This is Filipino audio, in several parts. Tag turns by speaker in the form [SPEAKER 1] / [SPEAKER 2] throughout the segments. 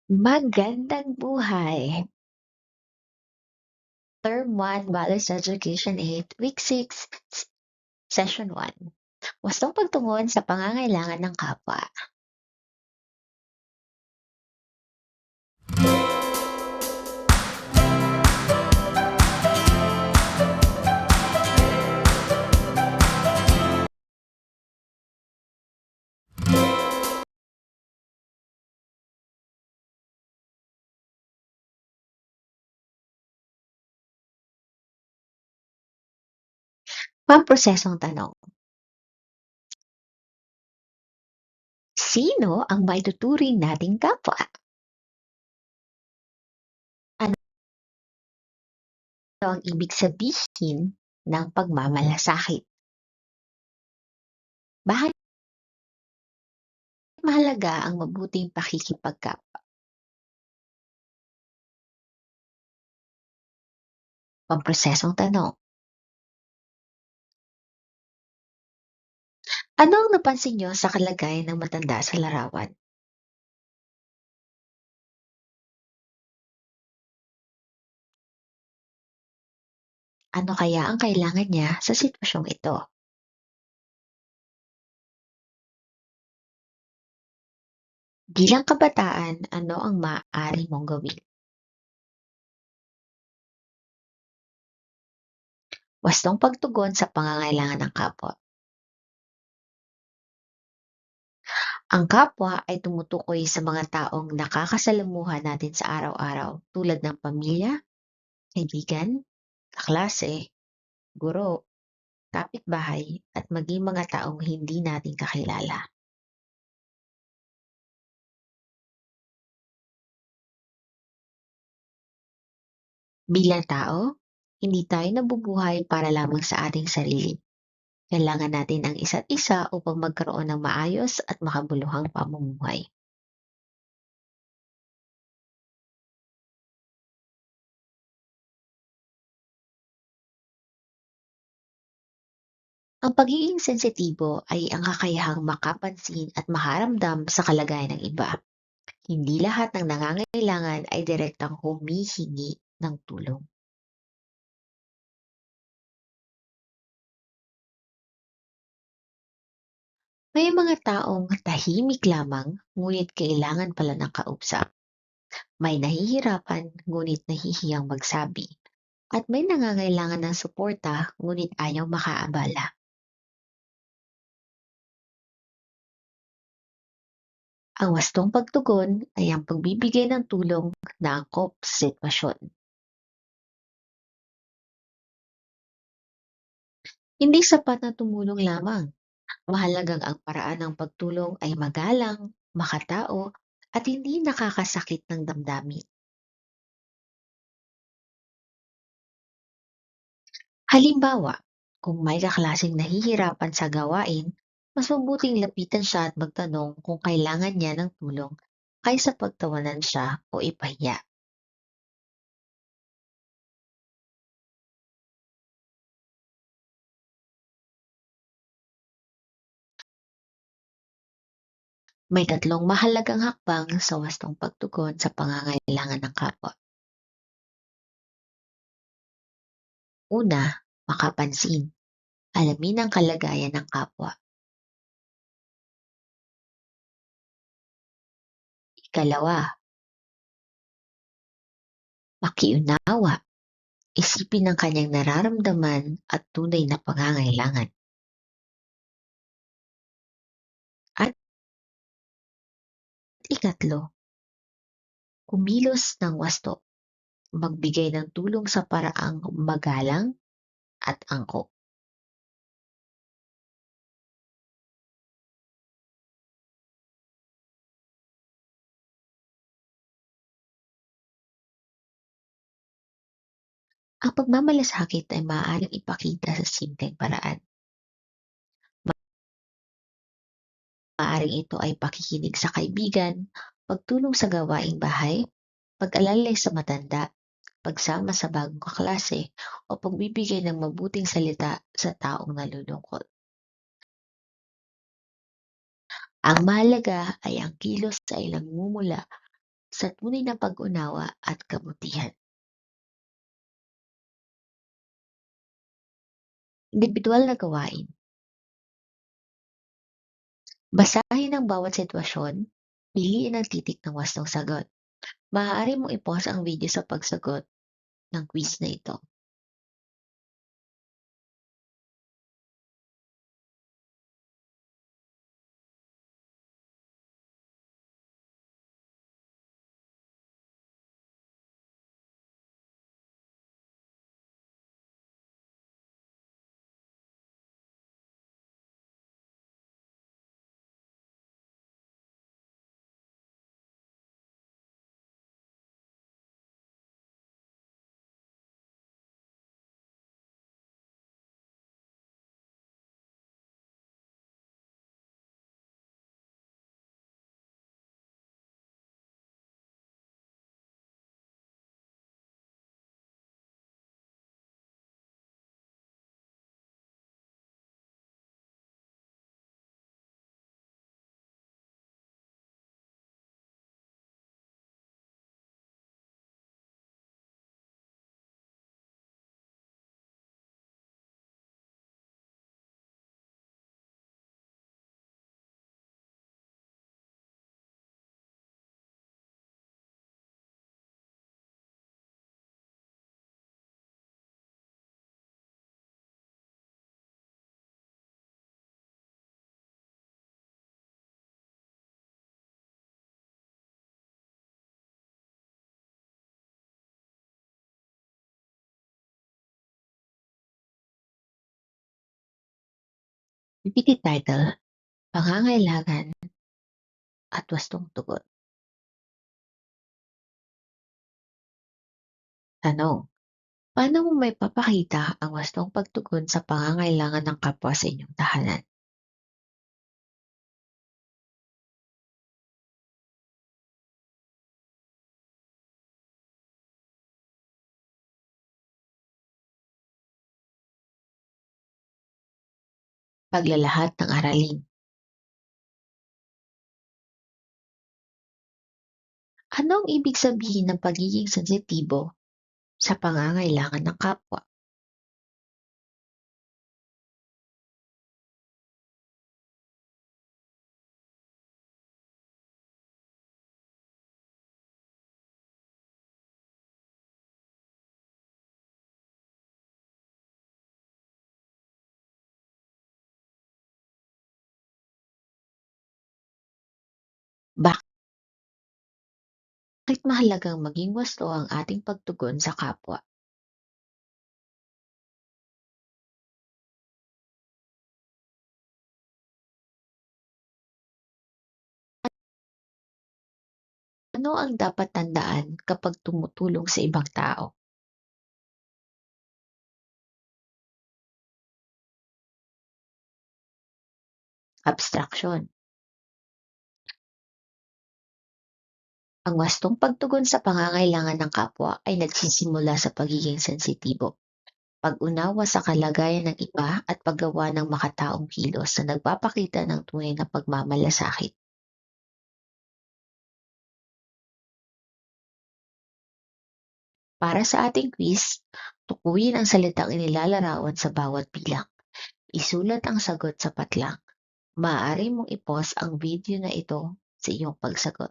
[SPEAKER 1] Magandang buhay! Term 1, Balanced Education 8, Week 6, Session 1. Wastong pagtungon sa pangangailangan ng kapwa. Pamprosesong tanong. Sino ang maituturing nating kapwa? Ano ang ibig sabihin ng pagmamalasakit? Bakit mahalaga ang mabuting pakikipagkapwa? Pamprosesong tanong. Ano ang napansin niyo sa kalagayan ng matanda sa larawan? Ano kaya ang kailangan niya sa sitwasyong ito? Bilang kabataan, ano ang maaari mong gawin? Wastong pagtugon sa pangangailangan ng kapwa. Ang kapwa ay tumutukoy sa mga taong nakakasalamuha natin sa araw-araw tulad ng pamilya, kaibigan, kaklase, guro, kapitbahay, at maging mga taong hindi natin kakilala. Bilang tao, hindi tayo nabubuhay para lamang sa ating sarili. Kailangan natin ang isa't isa upang magkaroon ng maayos at makabuluhang pamumuhay. Ang pagiging sensitibo ay ang kakayahang makapansin at makaramdam sa kalagayan ng iba. Hindi lahat ng nangangailangan ay direktang humihingi ng tulong. May mga taong tahimik lamang ngunit kailangan pala ng kausap. May nahihirapan ngunit nahihiyang magsabi. At may nangangailangan ng suporta ngunit ayaw makaabala. Ang wastong pagtugon ay ang pagbibigay ng tulong na angkop sa sitwasyon. Hindi sapat na tumulong lamang. Mahalagang ang paraan ng pagtulong ay magalang, makatao, at hindi nakakasakit ng damdamin. Halimbawa, kung may kaklaseng nahihirapan sa gawain, mas mabuting lapitan siya at magtanong kung kailangan niya ng tulong kaysa pagtawanan siya o ipahiya. May tatlong mahalagang hakbang sa wastong pagtugon sa pangangailangan ng kapwa. Una, makapansin. Alamin ang kalagayan ng kapwa. Ikalawa, makiunawa. Isipin ang kanyang nararamdaman at tunay na pangangailangan. At ikatlo, kumilos ng wasto. Magbigay ng tulong sa paraang magalang at angkop. Ang pagmamalasakit ay maaaring ipakita sa simpleng paraan. Maaaring ito ay pakikinig sa kaibigan, pagtulong sa gawaing bahay, pag-alalay sa matanda, pagsama sa bagong kaklase, o pagbibigay ng mabuting salita sa taong nalulungkot. Ang mahalaga ay ang kilos ay nagmumula sa tunay na pag-unawa at kabutihan. Indibidwal na gawain. Basahin ang bawat sitwasyon, piliin ang titik ng wastong sagot. Maaari mong i-pause ang video sa pagsagot ng quiz na ito. Repeated title, pangangailangan at wastong tugon. Tanong, paano mo may papakita ang wastong pagtugon sa pangangailangan ng kapwa sa inyong tahanan? Paglalahad ng aralin. Ano ang ibig sabihin ng pagiging sensitibo sa pangangailangan ng kapwa? Bakit mahalagang maging wasto ang ating pagtugon sa kapwa? Ano ang dapat tandaan kapag tumutulong sa ibang tao? Abstraction. Ang wastong pagtugon sa pangangailangan ng kapwa ay nagsisimula sa pagiging sensitibo, pag-unawa sa kalagayan ng iba at paggawa ng makataong kilos na nagpapakita ng tunay na pagmamalasakit. Para sa ating quiz, tukuyin ang salitang inilalarawan sa bawat bilang. Isulat ang sagot sa patlang. Maaari mong i-pause ang video na ito sa iyong pagsagot.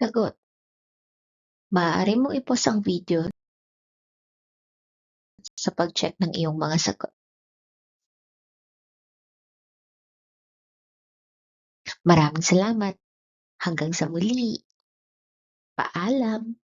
[SPEAKER 1] Sagot. Maaari mong i-pause ang video sa pag-check ng iyong mga sagot. Maraming salamat. Hanggang sa muli. Paalam.